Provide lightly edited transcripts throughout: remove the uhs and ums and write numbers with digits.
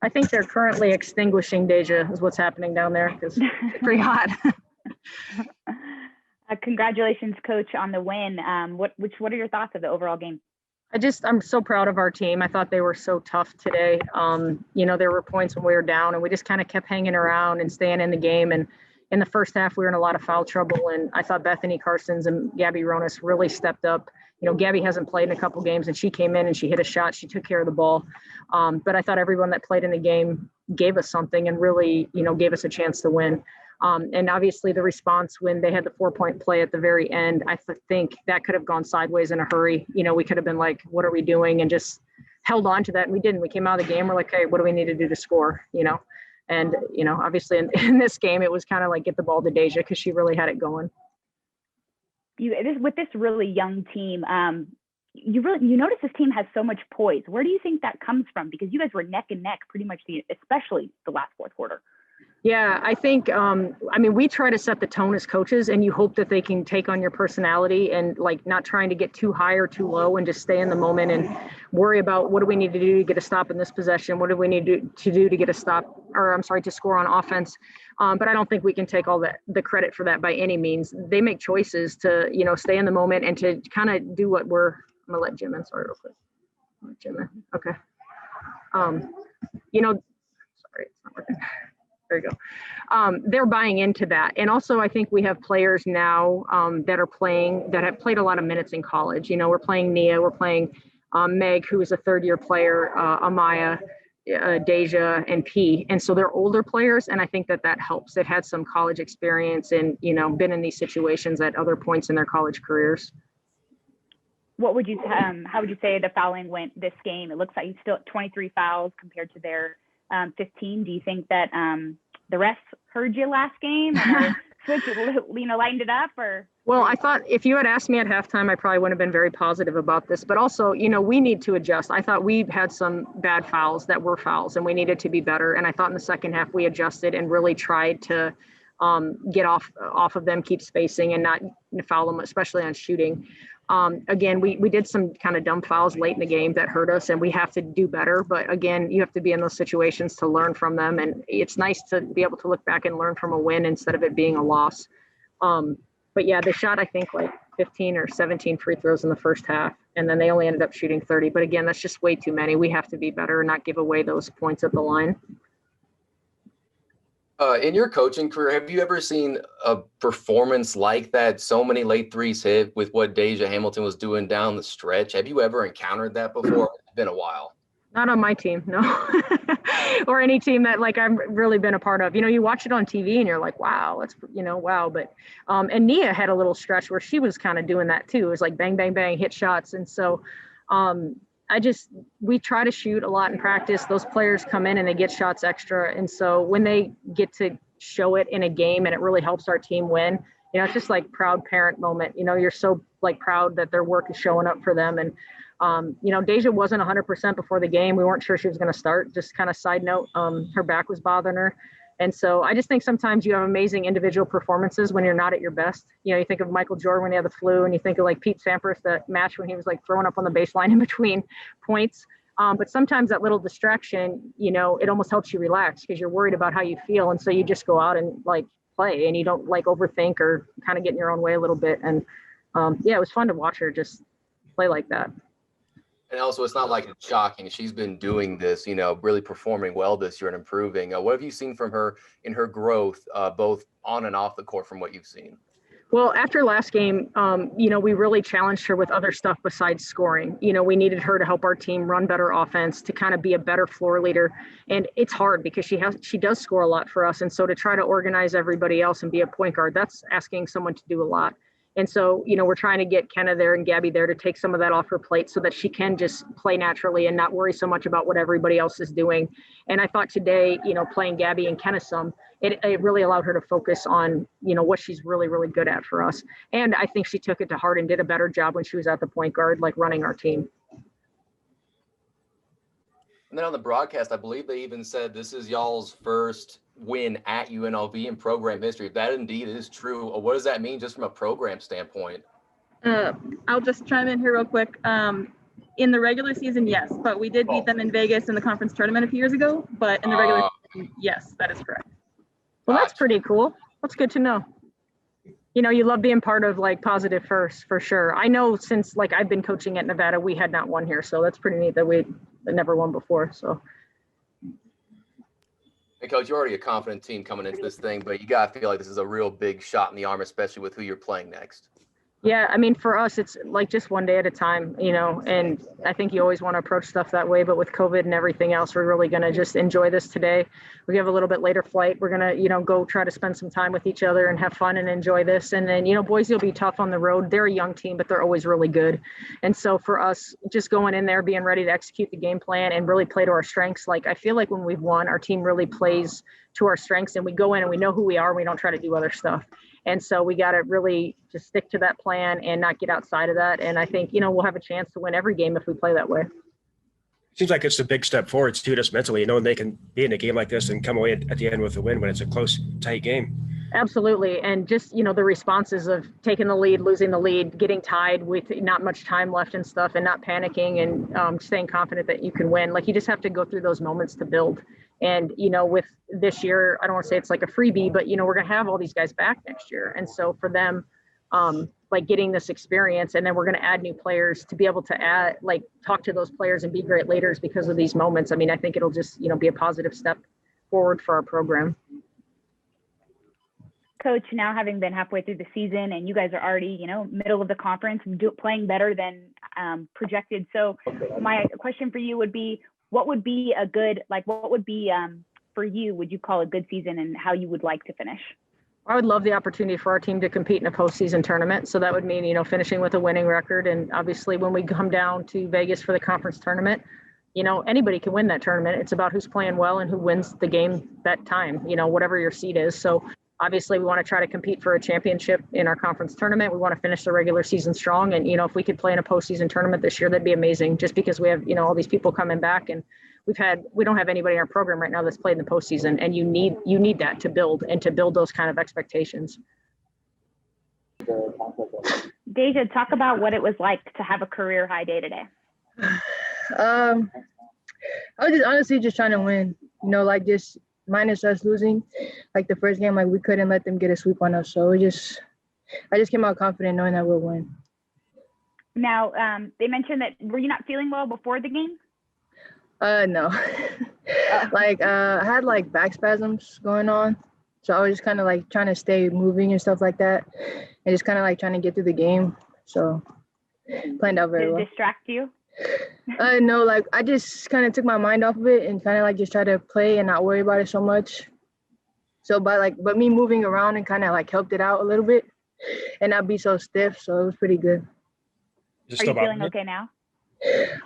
I think they're currently extinguishing Deja is what's happening down there because it's pretty hot. Congratulations, Coach, on the win. What are your thoughts of the overall game? I'm so proud of our team. I thought they were so tough today. There were points when we were down and we just kind of kept hanging around and staying in the game. And in the first half, we were in a lot of foul trouble. And I thought Bethany Carsons and Gabby Ronas really stepped up. Gabby hasn't played in a couple games and she came in and she hit a shot. She took care of the ball. But I thought everyone that played in the game gave us something and really, gave us a chance to win. And obviously the response when they had the 4-point play at the very end, I think that could have gone sideways in a hurry. We could have been like, what are we doing? And just held on to that. And we didn't. We came out of the game. We're like, hey, what do we need to do to score? And, obviously in this game, it was kind of like get the ball to Deja because she really had it going. With this really young team, you notice this team has so much poise. Where do you think that comes from? Because you guys were neck and neck pretty much especially the last fourth quarter. Yeah, I think, we try to set the tone as coaches and you hope that they can take on your personality and like not trying to get too high or too low and just stay in the moment and worry about what do we need to do to get a stop in this possession? What do we need to do to get a stop to score on offense? But I don't think we can take all the credit for that by any means. They make choices to, stay in the moment and to kind of do what I'm going to let Jim in. Sorry, real quick. Let Jim in. Okay. Sorry, it's not working. There you go. They're buying into that. And also I think we have players now that have played a lot of minutes in college. We're playing Nia, we're playing Meg, who is a third-year player, Amaya, Deja, and P. And so they're older players, and I think that helps. They've had some college experience and, been in these situations at other points in their college careers. How would you say the fouling went this game? It looks like you still 23 fouls compared to their 15. Do you think that the refs heard you last game and lightened it up? Or well, I thought if you had asked me at halftime, I probably wouldn't have been very positive about this. But also, we need to adjust. I thought we had some bad fouls that were fouls, and we needed to be better. And I thought in the second half we adjusted and really tried to get off of them, keep spacing, and not foul them, especially on shooting. Again, we did some kind of dumb fouls late in the game that hurt us, and we have to do better. But again, you have to be in those situations to learn from them. And it's nice to be able to look back and learn from a win instead of it being a loss. But yeah, they shot, I think, like 15 or 17 free throws in the first half, and then they only ended up shooting 30. But again, that's just way too many. We have to be better and not give away those points at the line. In your coaching career, have you ever seen a performance like that? So many late threes hit with what Deja Hamilton was doing down the stretch. Have you ever encountered that before? It's been a while. Not on my team, no. Or any team that like I've really been a part of. You watch it on TV and you're like, wow, that's, wow. But, and Nia had a little stretch where she was kind of doing that too. It was like bang, bang, bang, hit shots. And so, we try to shoot a lot in practice. Those players come in and they get shots extra. And so when they get to show it in a game and it really helps our team win, it's just like proud parent moment. You're so like proud that their work is showing up for them. And, Deja wasn't 100% before the game. We weren't sure she was going to start. Just kind of side note, her back was bothering her. And so I just think sometimes you have amazing individual performances when you're not at your best. You think of Michael Jordan when he had the flu, and you think of like Pete Sampras, that match when he was like throwing up on the baseline in between points. But sometimes that little distraction, it almost helps you relax because you're worried about how you feel. And so you just go out and like play and you don't like overthink or kind of get in your own way a little bit. And it was fun to watch her just play like that. And also, it's not like it's shocking. She's been doing this, really performing well this year and improving. What have you seen from her in her growth, both on and off the court from what you've seen? Well, after last game, we really challenged her with other stuff besides scoring. We needed her to help our team run better offense, to kind of be a better floor leader. And it's hard because she does score a lot for us. And so to try to organize everybody else and be a point guard, that's asking someone to do a lot. And so, we're trying to get Kenna there and Gabby there to take some of that off her plate so that she can just play naturally and not worry so much about what everybody else is doing. And I thought today, playing Gabby and Kenna some, it really allowed her to focus on, what she's really, really good at for us. And I think she took it to heart and did a better job when she was at the point guard, like running our team. And then on the broadcast, I believe they even said this is y'all's first win at UNLV in program history. If that indeed is true, what does that mean just from a program standpoint? I'll just chime in here real quick. In the regular season, yes, but we did beat them in Vegas in the conference tournament a few years ago. But in the regular season, yes, that is correct. Well, that's pretty cool. That's good to know. You know, you love being part of like positive first for sure. I know since like I've been coaching at Nevada, we had not won here. So that's pretty neat that we never won before. So. Hey, Coach, you're already a confident team coming into this thing, but you got to feel like this is a real big shot in the arm, especially with who you're playing next. Yeah, I mean, for us, it's like just one day at a time, you know, and I think you always want to approach stuff that way. But with COVID and everything else, we're really going to just enjoy this today. We have a little bit later flight. We're going to, you know, go try to spend some time with each other and have fun and enjoy this. And then, you know, Boise will be tough on the road. They're a young team, but they're always really good. And so for us, just going in there, being ready to execute the game plan and really play to our strengths. Like, I feel like when we've won, our team really plays to our strengths and we go in and we know who we are. And we don't try to do other stuff. And so we got to really just stick to that plan and not get outside of that. And I think, you know, we'll have a chance to win every game if we play that way. Seems like it's a big step forward too, just mentally, knowing they can be in a game like this and come away at the end with a win when it's a close, tight game. Absolutely. And just, you know, the responses of taking the lead, losing the lead, getting tied with not much time left and stuff, and not panicking and staying confident that you can win. Like, you just have to go through those moments to build. And, you know, with this year, I don't want to say it's like a freebie, but, you know, we're going to have all these guys back next year. And so for them, like getting this experience, and then we're going to add new players to be able to add, like, talk to those players and be great leaders because of these moments. I mean, I think it'll just, you know, be a positive step forward for our program. Coach, now having been halfway through the season and you guys are already, you know, middle of the conference, playing better than projected. So my question for you would be, what would be a good, like, what would be for you, would you call a good season, and how you would like to finish? I would love the opportunity for our team to compete in a postseason tournament. So that would mean, you know, finishing with a winning record. And obviously when we come down to Vegas for the conference tournament, you know, anybody can win that tournament. It's about who's playing well and who wins the game that time, you know, whatever your seed is. So obviously we want to try to compete for a championship in our conference tournament. We want to finish the regular season strong. And, you know, if we could play in a postseason tournament this year, that'd be amazing, just because we have, you know, all these people coming back, and we don't have anybody in our program right now that's played in the postseason, and you need that to build those kind of expectations. Deja, talk about what it was like to have a career high day today. I was just honestly just trying to win, you know, like, just minus us losing, like the first game, like we couldn't let them get a sweep on us. So I just came out confident knowing that we'll win. Now, they mentioned that, were you not feeling well before the game? No. Like, I had like back spasms going on. So I was just kind of like trying to stay moving and stuff like that, and just kind of like trying to get through the game. So planned out very well. Did it distract you? No, like I just kind of took my mind off of it and kind of like just try to play and not worry about it so much. So but me moving around and kind of like helped it out a little bit and not be so stiff. So it was pretty good. Are you feeling okay now?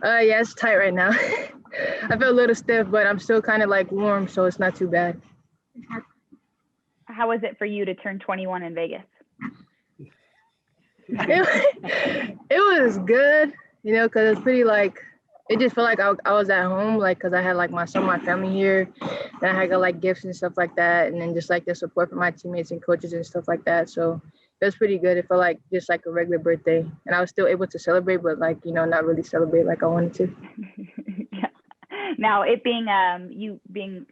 Yeah, it's tight right now. I feel a little stiff, but I'm still kind of like warm, so it's not too bad. How was it for you to turn 21 in Vegas? It was good. You know, because it's pretty like, it just felt like I was at home, like, because I had like my family here, and I had got like gifts and stuff like that, and then just like the support from my teammates and coaches and stuff like that. So it was pretty good. It felt like just like a regular birthday, and I was still able to celebrate, but like, you know, not really celebrate like I wanted to. Yeah. Now, it being you being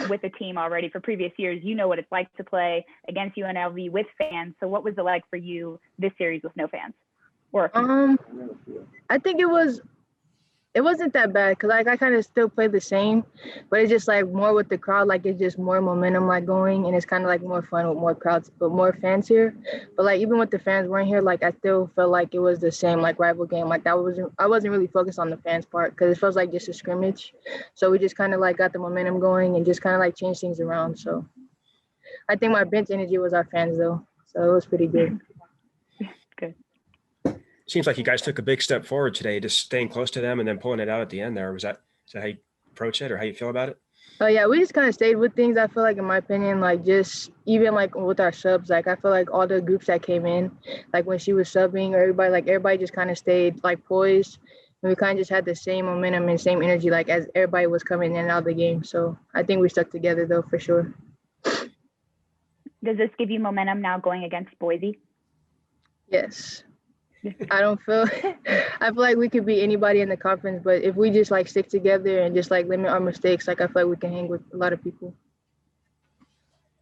with the team already for previous years, you know what it's like to play against UNLV with fans. So what was it like for you this series with no fans? Or I think it wasn't that bad, because like I kind of still played the same, but it's just like more with the crowd, like it's just more momentum like going, and it's kind of like more fun with more crowds, but more fans here. But like even with the fans weren't here, like I still felt like it was the same like rival game. Like I wasn't really focused on the fans part, because it feels like just a scrimmage. So we just kind of like got the momentum going and just kind of like changed things around. So I think my bench energy was our fans though, so it was pretty good. Good. Seems like you guys took a big step forward today, just staying close to them and then pulling it out at the end there. Is that how you approach it, or how you feel about it? Oh yeah, we just kind of stayed with things. I feel like, in my opinion, like just even like with our subs, like I feel like all the groups that came in, like when she was subbing, or everybody just kind of stayed like poised, and we kind of just had the same momentum and same energy like as everybody was coming in and out of the game. So I think we stuck together though, for sure. Does this give you momentum now going against Boise? Yes. I don't feel I feel like we could beat anybody in the conference, but if we just like stick together and just like limit our mistakes, like I feel like we can hang with a lot of people.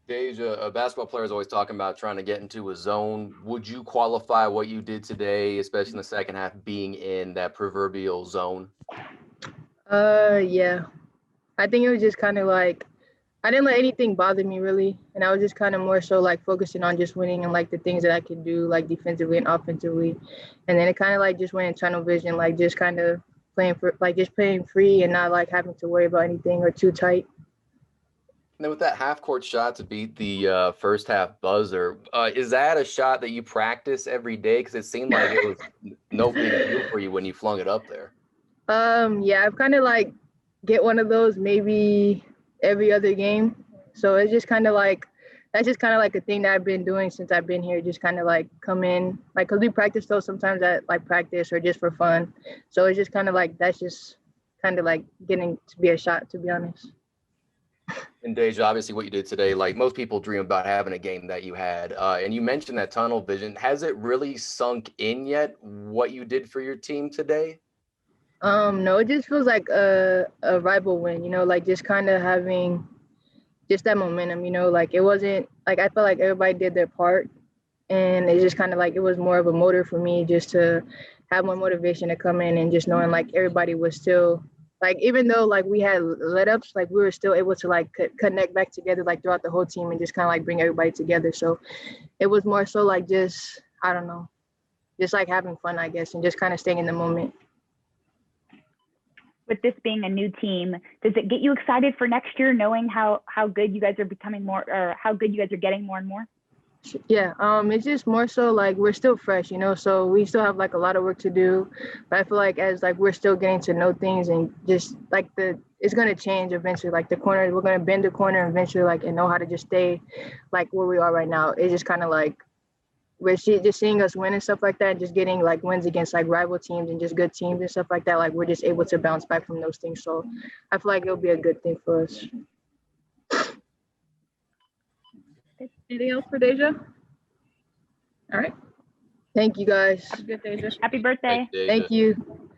Deja, a basketball player is always talking about trying to get into a zone. Would you qualify what you did today, especially in the second half, being in that proverbial zone? Yeah. I think it was just kind of like I didn't let anything bother me really, and I was just kind of more so like focusing on just winning and like the things that I could do like defensively and offensively, and then it kind of like just went in tunnel vision, like just kind of playing for like just playing free and not like having to worry about anything or too tight. And then with that half court shot to beat the first half buzzer, is that a shot that you practice every day? Because it seemed like it was no big deal for you when you flung it up there. Yeah, I've kind of like get one of those maybe every other game. So it's just kind of like that's just kind of like a thing that I've been doing since I've been here. Just kind of like come in, like because we practice those sometimes at like practice or just for fun. So it's just kind of like that's just kind of like getting to be a shot, to be honest. And Deja, obviously what you did today, like most people dream about having a game that you had. And you mentioned that tunnel vision. Has it really sunk in yet what you did for your team today? No, it just feels like a rival win, you know, like just kind of having just that momentum, you know, like it wasn't like I felt like everybody did their part, and it's just kind of like it was more of a motor for me just to have more motivation to come in and just knowing like everybody was still like even though like we had let ups, like we were still able to like connect back together like throughout the whole team and just kind of like bring everybody together. So it was more so like just I don't know, just like having fun, I guess, and just kind of staying in the moment. With this being a new team, does it get you excited for next year, knowing how good you guys are becoming more, or how good you guys are getting more and more? Yeah, it's just more so like we're still fresh, you know, so we still have like a lot of work to do. But I feel like as like we're still getting to know things and just like it's gonna change eventually. Like the corner, we're gonna bend the corner eventually, like and know how to just stay like where we are right now. It's just kind of like we're just seeing us win and stuff like that, and just getting like wins against like rival teams and just good teams and stuff like that. Like we're just able to bounce back from those things. So I feel like it'll be a good thing for us. Anything else for Deja? All right. Thank you guys. Have a good Deja. Happy birthday. Deja. Thank you.